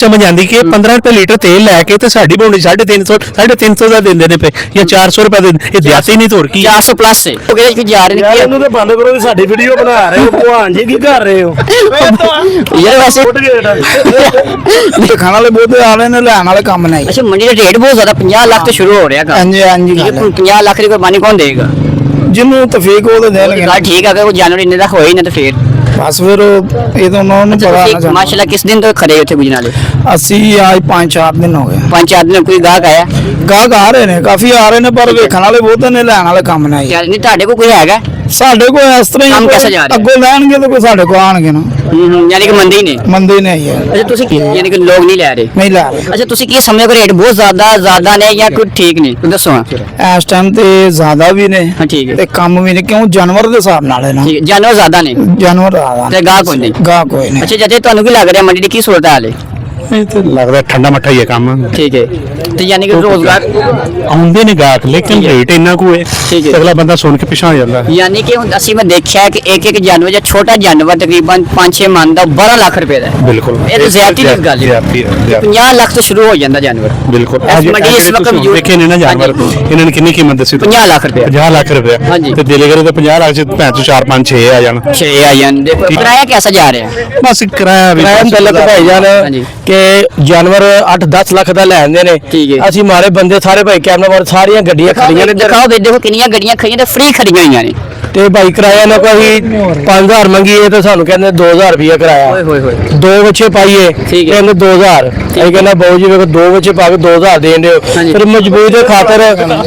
समझ आती कि 15 रुपए लीटर तेल लैके तो साड़ी पौनी 350 का देंगे ने पे या 400 रुपए ये जाती नहीं तो की 400 प्लस है हो गया कि जा रहे यार ਇਹਨੂੰ ਤੇ ਬੰਦ ਕਰੋ ਵੀ ਸਾਡੀ ਵੀਡੀਓ ਬਣਾ ਰਹੇ ਹੋ ਭਗਵਾਨ ਜੀ ਕੀ ਕਰ ਰਹੇ ਹੋ यार वैसे ਉੱਠ ਗਏ ਤੇ ਖਾਣ ਵਾਲੇ ਬਹੁਤੇ ਆ ਰਹੇ ਨੇ ਲੈਣ ਵਾਲੇ ਕੰਮ ਨਹੀਂ अच्छा मंडी का रेट बहुत ज्यादा 50 लाख तो शुरू हो रहा है ਹਾਂਜੀ ਹਾਂਜੀ ये 50 लाख की कुर्बानी कौन देगा ਜਿਹਨੂੰ ਤਫੀਕ ਉਹ ਤੇ ਦੇਣਗੇ गल ठीक है अगर वो जानवर इन्ने तक होए ना तो फिर ਬਸ ਫਿਰ ਇਹ ਤਾਂ ਉਹਨਾਂ ਨੂੰ ਪਤਾ ਨਾ ਜਾਣਾ माशाल्लाह किस दिन तो खड़े थे गुजरात वाले ਅਸੀਂ ਅੱਜ 5-4 ਦਿਨ ਹੋ ਗਏ 5-4 दिन कोई गाहक आया ਗਾਹਕ ਆ ਰਹੇ ਨੇ ਕਾਫੀ ਆ ਰਹੇ ਨੇ ਪਰ ਵੇਖਣ ਵਾਲੇ ਬਹੁਤੇ ਨੇ ਲੈਣ ਵਾਲੇ ਕੰਮ ਨਹੀਂ यार नहीं ਤੁਹਾਡੇ को कोई हैगा ਸਾਡੇ ਕੋਲ ਇਸ ਤਰ੍ਹਾਂ ਕੰਮ ਹੀ कैसे जा रहा है? ਅੱਗੋਂ ਲੈਣਗੇ ਤਾਂ ਕੋਈ ਸਾਡੇ ਕੋਲ ਆਣਗੇ ਨਾ यानी कि मंदी ने ਮੰਦੇ ਨਹੀਂ ਹੈ अच्छा ਤੁਸੀਂ यानी कि लोग नहीं ले रहे ਨਹੀਂ ਲੈ ਰਹੇ अच्छा ਤੁਸੀਂ ਕੀ ਸਮਝਦੇ ਹੋ ਰੇਟ ਬਹੁਤ ਜ਼ਿਆਦਾ ਨੇ ਜਾਂ ਕੋਈ ਠੀਕ ਨਹੀਂ ਤੁਸੀਂ ਦੱਸੋ ਹਾਂ ਇਸ ਟਾਈਮ ਤੇ ਜ਼ਿਆਦਾ ਵੀ ਨੇ ਠੀਕ ਹੈ ਤੇ ਕੰਮ ਵੀ ਨੇ ਕਿਉਂ ਜਾਨਵਰ ਦੇ ਹਿਸਾਬ ਨਾਲ ਹੈ ਨਾ ਠੀਕ ਹੈ ਜਾਨਵਰ ਜ਼ਿਆਦਾ ਨੇ ਜਾਨਵਰ ਜ਼ਿਆਦਾ ਤੇ ਗਾਹਕ ਕੋਈ ਨਹੀਂ ਗਾਹਕ ਕੋਈ ਨਹੀਂ ਅੱਛਾ ਜਦੇ ਤੁਹਾਨੂੰ ਕੀ ਲੱਗ ਰਿਹਾ ਮੰਡੀ ਦੀ ਕੀ ਸੂਰਤ ਹਾਲ ਹੈ लगता ठंडा मठा ही है काम ठीक है तो यानी कि रोजगार आउंदे ने गाहक लेकिन रेट इन्ना को है ठीक है। अगला बंदा सुन के पिछा हो जाता है यानी कि ਹੁਣ ਅਸੀਂ ਮੈਂ ਦੇਖਿਆ ਕਿ ਇੱਕ ਜਾਨਵਰ ਜਾਂ ਛੋਟਾ ਜਾਨਵਰ ਤਕਰੀਬਨ 5-6 ਮਨ ਦਾ 12 ਲੱਖ ਰੁਪਏ ਦਾ ਹੈ। बिल्कुल ਇਹ ਤਾਂ ਜ਼ਿਆਦਤੀ ਦੀ ਗੱਲ ਹੈ ज़्यादती है 50 ਲੱਖ ਤੋਂ ਸ਼ੁਰੂ ਹੋ ਜਾਂਦਾ ਜਾਨਵਰ बिल्कुल ਇਸ ਮੰਡੀ ਇਸ ਵਕਤ ਮੌਜੂਦ देखे ने ना जानवर इन्होंने कितनी कीमत दसी 50 ਲੱਖ ਰੁਪਏ 50 लाख रुपया हाँ जी। ते दिल करे तो 50 लाख से 4-5-6 आ जाना 6 ਆ ਜਾਣ ਦੇਖੋ ਕਿਰਾਇਆ ਕਿਹਦਾ ਜਾ ਰਿਹਾ ਹੈ बस किराया भी ਗਲਤ ਭਾਈ ਜਾਨ ਹਾਂਜੀ। ਕਿ ਜਾਨਵਰ 8-10 ਲੱਖ ਦਾ ਲੈਂਦੇ ਨੇ ਠੀਕ ਹੈ। ਅਸੀਂ ਮਾਰੇ ਬੰਦੇ ਸਾਰੇ ਭਾਈ ਕੈਮਰਾ ਮਾਰ ਸਾਰੀਆਂ ਗੱਡੀਆਂ ਖੜੀਆਂ ਨੇ ਇੱਧਰ ਦਿਖਾਓ ਵੇ ਦੇਖੋ ਕਿੰਨੀਆਂ ਗੱਡੀਆਂ ਖੜੀਆਂ ਤੇ ਫ੍ਰੀ ਖੜੀਆਂ ਹੋਈਆਂ ਨੇ ਤੇ ਭਾਈ ਕਿਰਾਇਆ ਨਾ ਕੋਈ 5000 ਮੰਗੀਏ ਤੇ ਸਾਨੂੰ ਕਹਿੰਦੇ 2000 ਰੁਪਏ ਕਿਰਾਇਆ ਓਏ ਹੋਏ ਹੋਏ ਦੋ ਬੱਚੇ ਪਾਈਏ ਠੀਕ ਹੈ। ਕਹਿੰਦੇ 2000 ਅਸੀਂ ਕਹਿੰਦਾ ਬਾਊ ਜੀ ਵੇਖੋ ਦੋ ਬੱਚੇ ਪਾ ਕੇ 2000 ਦੇਣ ਦਿਓ ਹਾਂਜੀ। ਫਿਰ ਮਜਬੂਰੀ ਦੇ ਖਾਤਰ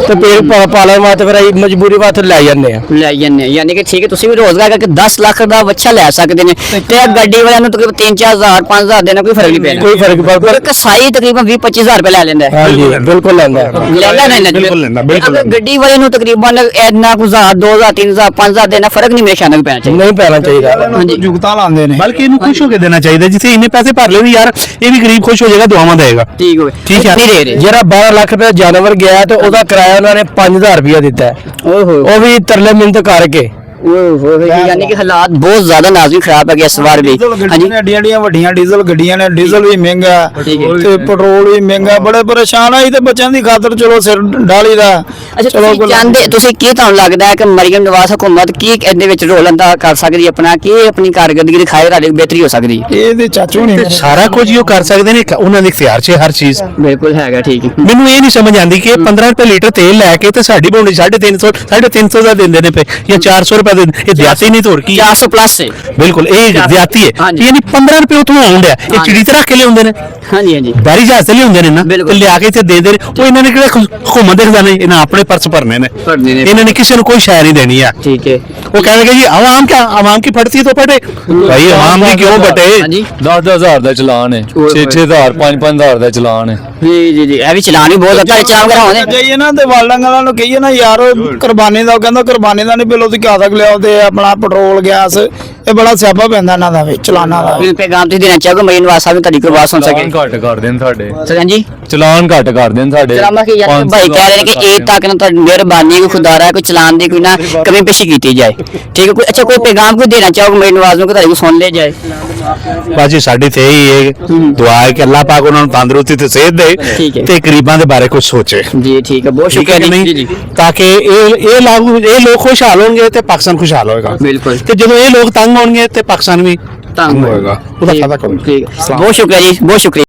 ਤੇ ਪੇੜ ਪਾਲਣ ਵਾਸਤੇ ਫਿਰ ਅਸੀਂ ਮਜਬੂਰੀ ਵਾਸਤੇ ਲੈ ਜਾਂਦੇ ਆ ਲੈ ਜਾਂਦੇ ਯਾਨੀ ਕਿ ਠੀਕ ਹੈ ਤੁਸੀਂ ਵੀ ਰੋਜ਼ਗਾਰ ਕਰਕੇ 10 ਲੱਖ ਦਾ ਬੱਚਾ ਲੈ ਸਕਦੇ ਨੇ ਤੇ ਇਹ ਗੱਡੀ ਵਾਲਿਆਂ ਨੂੰ ਤਕਰੀਬਨ 3-4000 5000 ਦੇਣਾ ਕੋਈ ਫਰਕ ਨਹੀਂ ਪੈਣਾ ਕੋਈ ਫਰਕ ਨਹੀਂ ਪਰ ਪੈਂਦਾ ਕਸਾਈ ਤਕਰੀਬਨ 20-25000 ਰੁਪਏ ਲੈ ਲੈਂਦਾ ਹੈ ਹਾਂਜੀ ਬਿਲਕੁਲ ਲੈਂਦਾ ਲੈਂਦਾ ਨਹੀਂ ਬਿਲਕੁਲ ਲੈਂਦਾ, ਬਿਲਕੁਲ ਅਗਰ ਗੱਡੀ ਵਾਲੇ ਨੂੰ ਤਕਰੀਬਨ ਇੰਨਾ ਕੁ 1000 2000 3000 5000 ਦੇਣਾ ਫਰਕ ਨਹੀਂ ਮੇਰੇ ਖਿਆਲ ਨਾਲ ਪੈਣਾ ਚਾਹੀਦਾ ਨਹੀਂ ਪੈਣਾ ਚਾਹੀਦਾ ਹਾਂਜੀ। ਜੁਗਤਾ ਲਾਉਂਦੇ ਨੇ बल्कि इन्हें खुश होकर देना चाहिए जिसे इन्ने पैसे भर ले यार ये भी गरीब खुश हो जाएगा दुआवां देगा ਠੀਕ ਹੋਵੇ ਠੀਕ ਹੈ। ਨਹੀਂ ਦੇ ਰਹੇ ਜਿਹੜਾ 12 ਲੱਖ ਰੁਪਏ ਜਾਨਵਰ ਗਿਆ ਤੇ ਉਹਦਾ ਕਿਰਾਇਆ ਉਹਨਾਂ ਨੇ 5000 ਰੁਪਏ ਦਿੱਤਾ ਹੈ। ਓਏ ਹੋਏ ਉਹ ਵੀ ਤਰਲੇ ਮਿੰਟ ਕਰਕੇ ਓਏ ਹੋਏ ਯਾਨੀ ਕਿ ਹਾਲਾਤ ਬਹੁਤ ਜ਼ਿਆਦਾ ਨਾਜ਼ੁਕ ਖਰਾਬ ਹੈ ਇਸ ਵਾਰ ਵੀ ਹਾਂਜੀ ਐਡੀਆਂ ਵੱਡੀਆਂ ਡੀਜ਼ਲ ਗੱਡੀਆਂ ਨੇ ਡੀਜ਼ਲ ਵੀ ਮਹਿੰਗਾ ਠੀਕ ਹੈ। ਤੇ ਪੈਟਰੋਲ ਵੀ ਮਹਿੰਗਾ ਬੜੇ ਪਰੇਸ਼ਾਨ ਆਈ ਤੇ ਬੱਚਿਆਂ ਦੀ ਖਾਤਰ ਚਲੋ ਸਿਰ ਢਾਲੀ ਦਾ ਅੱਛਾ ਤੁਸੀਂ ਚਾਹੁੰਦੇ ਤੁਸੀਂ ਕੀ ਤੁਹਾਨੂੰ ਲੱਗਦਾ ਹੈ ਕਿ ਮਰੀਮ ਨਵਾਜ਼ ਹੁਕੂਮਤ ਕੀ ਇਹਦੇ ਵਿੱਚ ਰੋਲ ਅਦਾ ਕਰ ਸਕਦੀ ਹੈ ਆਪਣਾ ਕੀ ਆਪਣੀ ਕਾਰਗਰਦਗੀ ਦਿਖਾਏ ਤੁਹਾਡੀ ਬਿਹਤਰੀ ਹੋ ਸਕਦੀ ਹੈ ਇਹਦੇ ਚਾਚੂ ਨਹੀਂ सारा कुछ ही वो कर सकते हैं उन्होंने इख्तियार से हर चीज ਬਿਲਕੁਲ ਹੈਗਾ ਠੀਕ ਹੈ ਮੈਨੂੰ ਇਹ ਨਹੀਂ ਸਮਝ ਆਉਂਦੀ ਕਿ 15 ਰੁਪਏ ਲੀਟਰ ਤੇਲ ਲੈ ਕੇ ਤੇ ਸਾਡੀ ਪੌਣੀ 350 ਦਾ ਦਿੰਦੇ ਨੇ ਪਏ ਜਾਂ 400 ਰੁਪਏ ਦੇ ਇਹ ਜ਼ਿਆਦਤੀ ਨਹੀਂ ਤੋਰ ਕੀ 400 ਪਲੱਸ ਹੈ ਬਿਲकुल ਇਹ ਜ਼ਿਆਦਤੀ ਹੈ ਹਾਂਜੀ। ਯਾਨੀ 15 ਰੁਪਏ ਉਥੋਂ ਆਉਂਦੇ ਆ ਇਹ ਹਾਂਜੀ। ਚਿੜੀ ਤਰ੍ਹਾਂ ਕੇ ਲਿਆਉਂਦੇ ਨੇ ਹਾਂਜੀ ਹਾਂਜੀ ਬਾਰੀ ਜਹਾਜ਼ ਤੇ ਲਿਆਉਂਦੇ ਨੇ ਨਾ ਬਿਲਕੁਲ। ਤੇ ਲਿਆ ਕੇ ਇੱਥੇ ਦੇ ਦੇ ਉਹ ਇਹਨਾਂ ਨੇ ਕਿਹੜਾ ਹੁਕੂਮਤ ਦੇ ਖਜ਼ਾਨੇ ਇਹਨਾਂ ਆਪਣੇ ਪਰਸ ਭਰਨੇ ਨੇ ਭਰਨੇ ਨੇ। ਇਹਨਾਂ ਨੇ ਕਿਸੇ ਨੂੰ ਕੋਈ ਸ਼ੈ ਨਹੀਂ ਦੇਣੀ ਆ ठीक है वो कहेंगे जी आवाम की फटती है तो फटे भाई आवाम की क्यों फटे हाँ जी 10,000 ਦਾ ਚਲਾਨ ਹੈ 6,000 5,000 ਦਾ ਚਲਾਨ ਹੈ जी जी जी ਇਹ ਵੀ ਚਲਾਨ ਵੀ ਬਹੁਤ ਅੱਛਾ ਚਾਮ ਕਰਾਉਂਦੇ ਜਾਈਏ ਨਾ ਤੇ ਵਾਲਡਾਂ ਵਾਲਾਂ ਨੂੰ ਕਹੀਏ ਨਾ ਯਾਰ ਕੁਰਬਾਨੀ ਦਾ ਉਹ ਕਹਿੰਦਾ ਕੁਰਬਾਨੀ ਦਾ ਨਹੀਂ ਬਿੱਲੋ ਤੁਸੀਂ ਕਿਆ ਤੱਕ ਲਿਆਓ ਤੇ ਆਪਣਾ ਪੈਟਰੋਲ ਗੈਸ ਇਹ ਬੜਾ ਸਿਆਪਾ ਪੈਂਦਾ ਇਹਨਾਂ ਦਾ ਵੀ ਚਲਾਨਾ ਦਾ ਫਿਰ ਪੈਗਾਮ ਤੁਸੀਂ ਦੇਣਾ ਚਾਹੋਗੇ ਮਰੀਨ ਨਵਾਜ਼ ਸਾਹਿਬ ਨੂੰ ਤੁਹਾਡੀ ਕੁਰਬਾਨ ਸੁਣ ਸਕੇ ਚਲਾਨ ਘੱਟ ਕਰ ਦੇਣ ਸਾਡੇ ਸਰ ਜੀ ਚਲਾਨ ਘੱਟ ਕਰ ਦੇਣ ਸਾਡੇ ਜਨਾਬ ਕਿ ਯਾਰ ਭਾਈ ਕਹਿ ਰਹੇ ਨੇ ਕਿ ਇਹ ਤੱਕ ਨਾ ਤੁਹਾਡੀ ਮਿਹਰਬਾਨੀ ਕੋਈ ਖੁਦਾਰਾ ਕੋਈ ਚਲਾਨ ਦੀ ਕੋਈ ਨਾ ਕਮੀ ਪੇਸ਼ੀ ਕੀਤੀ ਜਾਏ ਠੀਕ ਹੈ ਕੋਈ ਅੱਛਾ ਕੋਈ ਪੈਗਾਮ ਕੋਈ ਦੇਣਾ ਚਾਹੋਗੇ ਮਰੀਨ ਨਵਾਜ਼ ਨੂੰ ਕਿ ਤੁਹਾਡੀ ਸੁਣ ਲਿਆ ਜਾਏ ਬਾਜੀ ਸਾਡੀ ਤੇ ਇਹੀ ਹੈ ਦੁਆ ਹੈ ਕਿ ਅੱਲਾਹ ਪਾਕ ਉਹਨਾਂ ਨੂੰ ਤੰਦਰੁਸਤੀ ਤੇ ਸਿਹਤ ਠੀਕ ਦੇ ਹੈ। ਤੇ ਗਰੀਬਾਂ ਦੇ ਬਾਰੇ ਕੁਝ ਸੋਚੇ ਜੀ ਠੀਕ ਹੈ ਬਹੁਤ ਠੀਕ ਹੈ ਸ਼ੁਕਰੀਆ ਕਿ ਜੀ ਜੀ ਨਹੀਂ ਤਾਂ ਕਿ ਇਹ ਲੋਕ ਖੁਸ਼ਹਾਲ ਹੋਣਗੇ ਤੇ ਪਾਕਿਸਤਾਨ ਖੁਸ਼ਹਾਲ ਹੋਏਗਾ ਬਿਲਕੁਲ ਤੇ ਜਦੋਂ ਇਹ ਲੋਕ ਤੰਗ ਹੋਣਗੇ ਤੇ ਪਾਕਿਸਤਾਨ ਵੀ ਤੰਗ ਹੋਏਗਾ ਉਹਦਾ ਫਾਇਦਾ ਕਰੋ ਠੀਕ ਹੈ ਬਹੁਤ ਸ਼ੁਕਰੀਆ ਜੀ ਬਹੁਤ ਸ਼ੁਕਰੀਆ